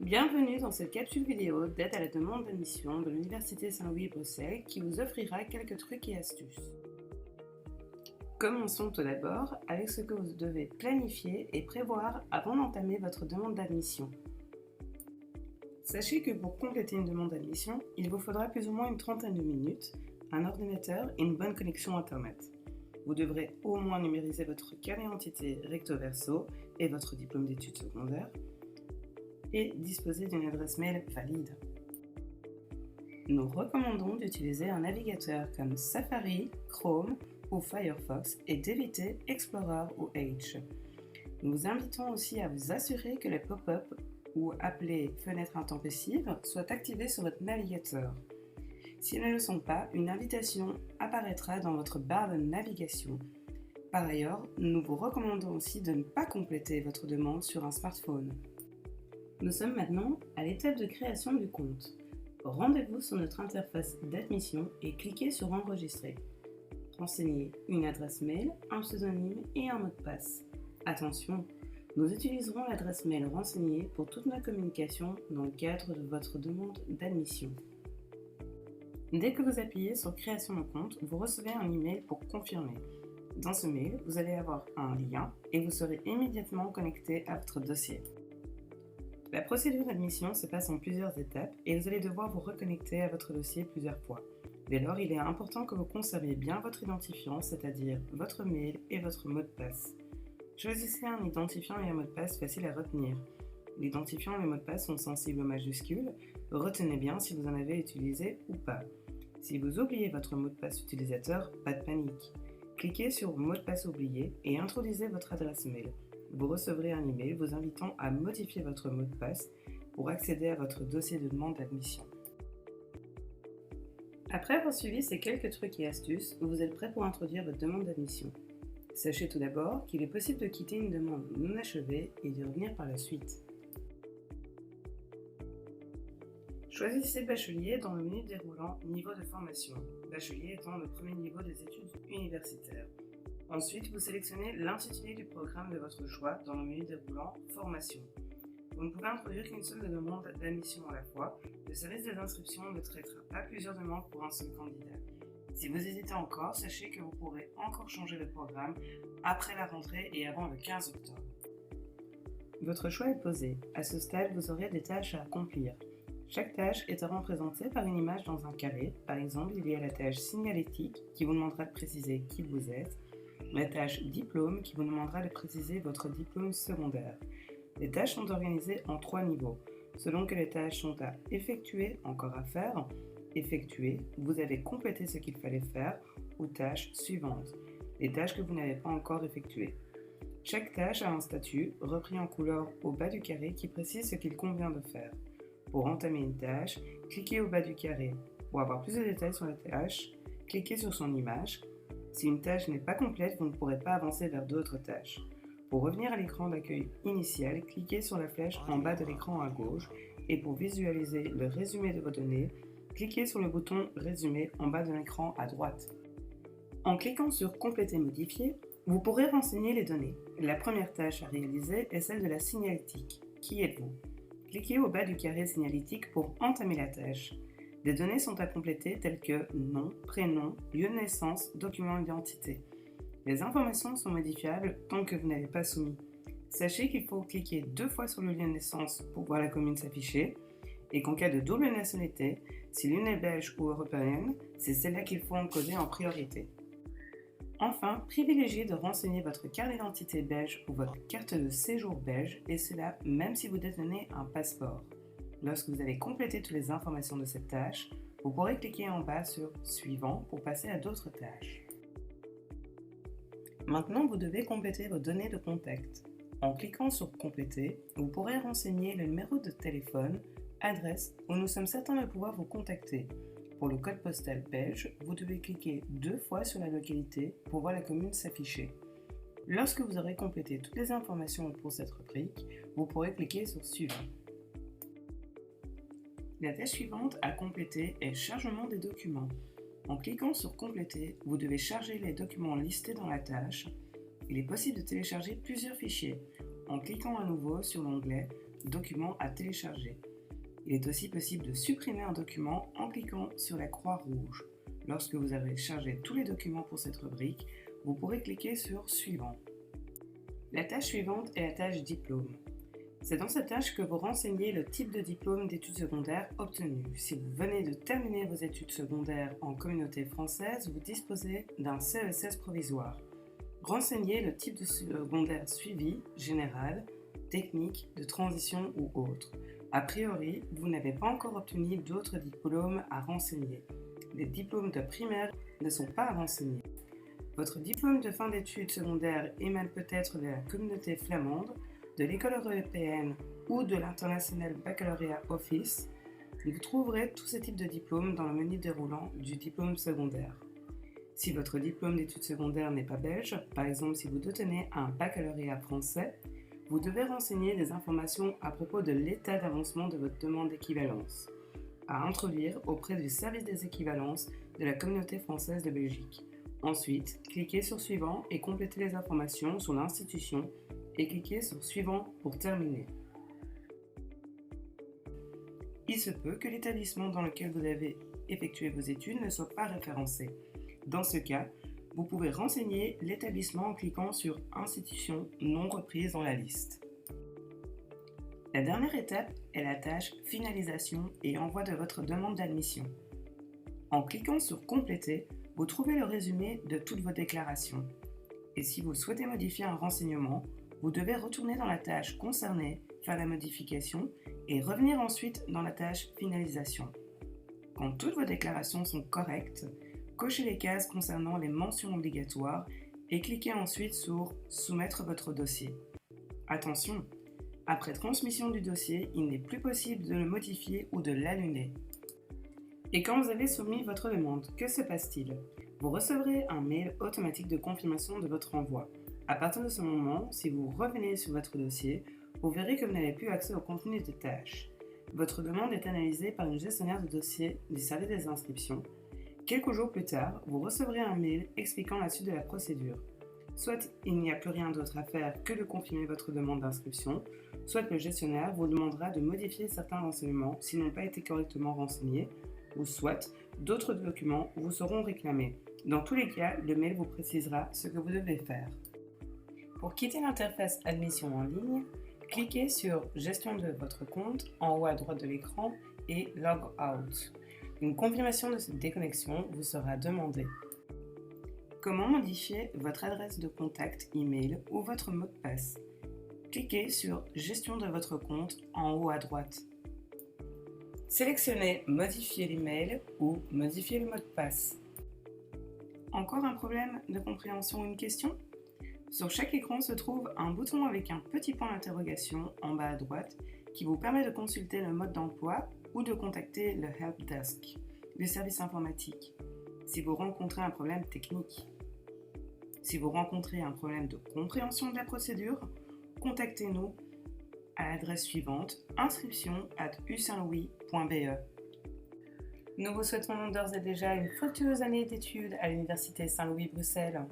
Bienvenue dans cette capsule vidéo d'aide à la demande d'admission de l'Université Saint-Louis-Bruxelles qui vous offrira quelques trucs et astuces. Commençons tout d'abord avec ce que vous devez planifier et prévoir avant d'entamer votre demande d'admission. Sachez que pour compléter une demande d'admission, il vous faudra plus ou moins une trentaine de minutes, un ordinateur et une bonne connexion Internet. Vous devrez au moins numériser votre carte d'identité recto verso et votre diplôme d'études secondaires et disposer d'une adresse mail valide. Nous recommandons d'utiliser un navigateur comme Safari, Chrome ou Firefox et d'éviter Explorer ou Edge. Nous vous invitons aussi à vous assurer que les pop-up ou appelées fenêtres intempestives soient activés sur votre navigateur. Si elles ne le sont pas, une invitation apparaîtra dans votre barre de navigation. Par ailleurs, nous vous recommandons aussi de ne pas compléter votre demande sur un smartphone. Nous sommes maintenant à l'étape de création du compte. Rendez-vous sur notre interface d'admission et cliquez sur Enregistrer. Renseignez une adresse mail, un pseudonyme et un mot de passe. Attention, nous utiliserons l'adresse mail renseignée pour toute notre communication dans le cadre de votre demande d'admission. Dès que vous appuyez sur Création de compte, vous recevez un email pour confirmer. Dans ce mail, vous allez avoir un lien et vous serez immédiatement connecté à votre dossier. La procédure d'admission se passe en plusieurs étapes et vous allez devoir vous reconnecter à votre dossier plusieurs fois. Dès lors, il est important que vous conserviez bien votre identifiant, c'est-à-dire votre mail et votre mot de passe. Choisissez un identifiant et un mot de passe facile à retenir. L'identifiant et le mot de passe sont sensibles aux majuscules. Retenez bien si vous en avez utilisé ou pas. Si vous oubliez votre mot de passe utilisateur, pas de panique. Cliquez sur Mot de passe oublié et introduisez votre adresse mail. Vous recevrez un email vous invitant à modifier votre mot de passe pour accéder à votre dossier de demande d'admission. Après avoir suivi ces quelques trucs et astuces, vous êtes prêt pour introduire votre demande d'admission. Sachez tout d'abord qu'il est possible de quitter une demande non achevée et d'y revenir par la suite. Choisissez bachelier dans le menu déroulant niveau de formation, bachelier étant le premier niveau des études universitaires. Ensuite, vous sélectionnez l'intitulé du programme de votre choix dans le menu déroulant Formation. Vous ne pouvez introduire qu'une seule demande d'admission à la fois. Le service des inscriptions ne traitera pas plusieurs demandes pour un seul candidat. Si vous hésitez encore, sachez que vous pourrez encore changer le programme après la rentrée et avant le 15 octobre. Votre choix est posé. À ce stade, vous aurez des tâches à accomplir. Chaque tâche est représentée par une image dans un carré. Par exemple, il y a la tâche signalétique qui vous demandera de préciser qui vous êtes. La tâche diplôme qui vous demandera de préciser votre diplôme secondaire. Les tâches sont organisées en 3 niveaux. Selon que les tâches sont à effectuer, encore à faire, effectuer, vous avez complété ce qu'il fallait faire, ou tâche suivante, les tâches que vous n'avez pas encore effectuées. Chaque tâche a un statut, repris en couleur au bas du carré, qui précise ce qu'il convient de faire. Pour entamer une tâche, cliquez au bas du carré. Pour avoir plus de détails sur la tâche, cliquez sur son image. Si une tâche n'est pas complète, vous ne pourrez pas avancer vers d'autres tâches. Pour revenir à l'écran d'accueil initial, cliquez sur la flèche en bas de l'écran à gauche et pour visualiser le résumé de vos données, cliquez sur le bouton Résumé en bas de l'écran à droite. En cliquant sur Compléter modifier, vous pourrez renseigner les données. La première tâche à réaliser est celle de la signalétique. Qui êtes-vous? Cliquez au bas du carré signalétique pour entamer la tâche. Des données sont à compléter telles que nom, prénom, lieu de naissance, document d'identité. Les informations sont modifiables tant que vous n'avez pas soumis. Sachez qu'il faut cliquer 2 fois sur le lieu de naissance pour voir la commune s'afficher et qu'en cas de double nationalité, si l'une est belge ou européenne, c'est celle-là qu'il faut encoder en priorité. Enfin, privilégiez de renseigner votre carte d'identité belge ou votre carte de séjour belge et cela même si vous détenez un passeport. Lorsque vous avez complété toutes les informations de cette tâche, vous pourrez cliquer en bas sur « Suivant » pour passer à d'autres tâches. Maintenant, vous devez compléter vos données de contact. En cliquant sur « Compléter », vous pourrez renseigner le numéro de téléphone, adresse où nous sommes certains de pouvoir vous contacter. Pour le code postal belge, vous devez cliquer 2 fois sur la localité pour voir la commune s'afficher. Lorsque vous aurez complété toutes les informations pour cette rubrique, vous pourrez cliquer sur « Suivant ». La tâche suivante à compléter est Chargement des documents. En cliquant sur Compléter, vous devez charger les documents listés dans la tâche. Il est possible de télécharger plusieurs fichiers. En cliquant à nouveau sur l'onglet document à télécharger. Il est aussi possible de supprimer un document en cliquant sur la croix rouge. Lorsque vous avez chargé tous les documents pour cette rubrique, vous pourrez cliquer sur Suivant. La tâche suivante est la tâche Diplôme. C'est dans cette tâche que vous renseignez le type de diplôme d'études secondaires obtenu. Si vous venez de terminer vos études secondaires en communauté française, vous disposez d'un CESS provisoire. Renseignez le type de secondaire suivi, général, technique, de transition ou autre. A priori, vous n'avez pas encore obtenu d'autres diplômes à renseigner. Les diplômes de primaire ne sont pas à renseigner. Votre diplôme de fin d'études secondaires émane peut-être de la communauté flamande, de l'école européenne ou de l'International Baccalaureate Office. Vous trouverez tous ces types de diplômes dans le menu déroulant du diplôme secondaire. Si votre diplôme d'études secondaires n'est pas belge, par exemple si vous détenez un baccalauréat français, vous devez renseigner des informations à propos de l'état d'avancement de votre demande d'équivalence, à introduire auprès du service des équivalences de la communauté française de Belgique. Ensuite, cliquez sur Suivant et complétez les informations sur l'institution et cliquez sur Suivant pour terminer. Il se peut que l'établissement dans lequel vous avez effectué vos études ne soit pas référencé. Dans ce cas, vous pouvez renseigner l'établissement en cliquant sur Institution non reprise dans la liste. La dernière étape est la tâche Finalisation et envoi de votre demande d'admission. En cliquant sur Compléter, vous trouvez le résumé de toutes vos déclarations. Et si vous souhaitez modifier un renseignement, vous devez retourner dans la tâche concernée, faire la modification et revenir ensuite dans la tâche Finalisation. Quand toutes vos déclarations sont correctes, cochez les cases concernant les mentions obligatoires et cliquez ensuite sur Soumettre votre dossier. Attention, après transmission du dossier, il n'est plus possible de le modifier ou de l'annuler. Et quand vous avez soumis votre demande, que se passe-t-il? Vous recevrez un mail automatique de confirmation de votre envoi. À partir de ce moment, si vous revenez sur votre dossier, vous verrez que vous n'avez plus accès au contenu des tâches. Votre demande est analysée par une gestionnaire de dossier du service des inscriptions. Quelques jours plus tard, vous recevrez un mail expliquant la suite de la procédure. Soit il n'y a plus rien d'autre à faire que de confirmer votre demande d'inscription, soit le gestionnaire vous demandera de modifier certains renseignements s'ils n'ont pas été correctement renseignés, ou soit d'autres documents vous seront réclamés. Dans tous les cas, le mail vous précisera ce que vous devez faire. Pour quitter l'interface admission en ligne, cliquez sur Gestion de votre compte en haut à droite de l'écran et Log Out. Une confirmation de cette déconnexion vous sera demandée. Comment modifier votre adresse de contact email ou votre mot de passe? Cliquez sur Gestion de votre compte en haut à droite. Sélectionnez Modifier l'email ou Modifier le mot de passe. Encore un problème de compréhension ou une question? Sur chaque écran se trouve un bouton avec un petit point d'interrogation en bas à droite qui vous permet de consulter le mode d'emploi ou de contacter le Help Desk, le service informatique, si vous rencontrez un problème technique. Si vous rencontrez un problème de compréhension de la procédure, contactez-nous à l'adresse suivante inscription@usaintlouis.be. Nous vous souhaitons d'ores et déjà une fructueuse année d'études à l'Université Saint-Louis Bruxelles.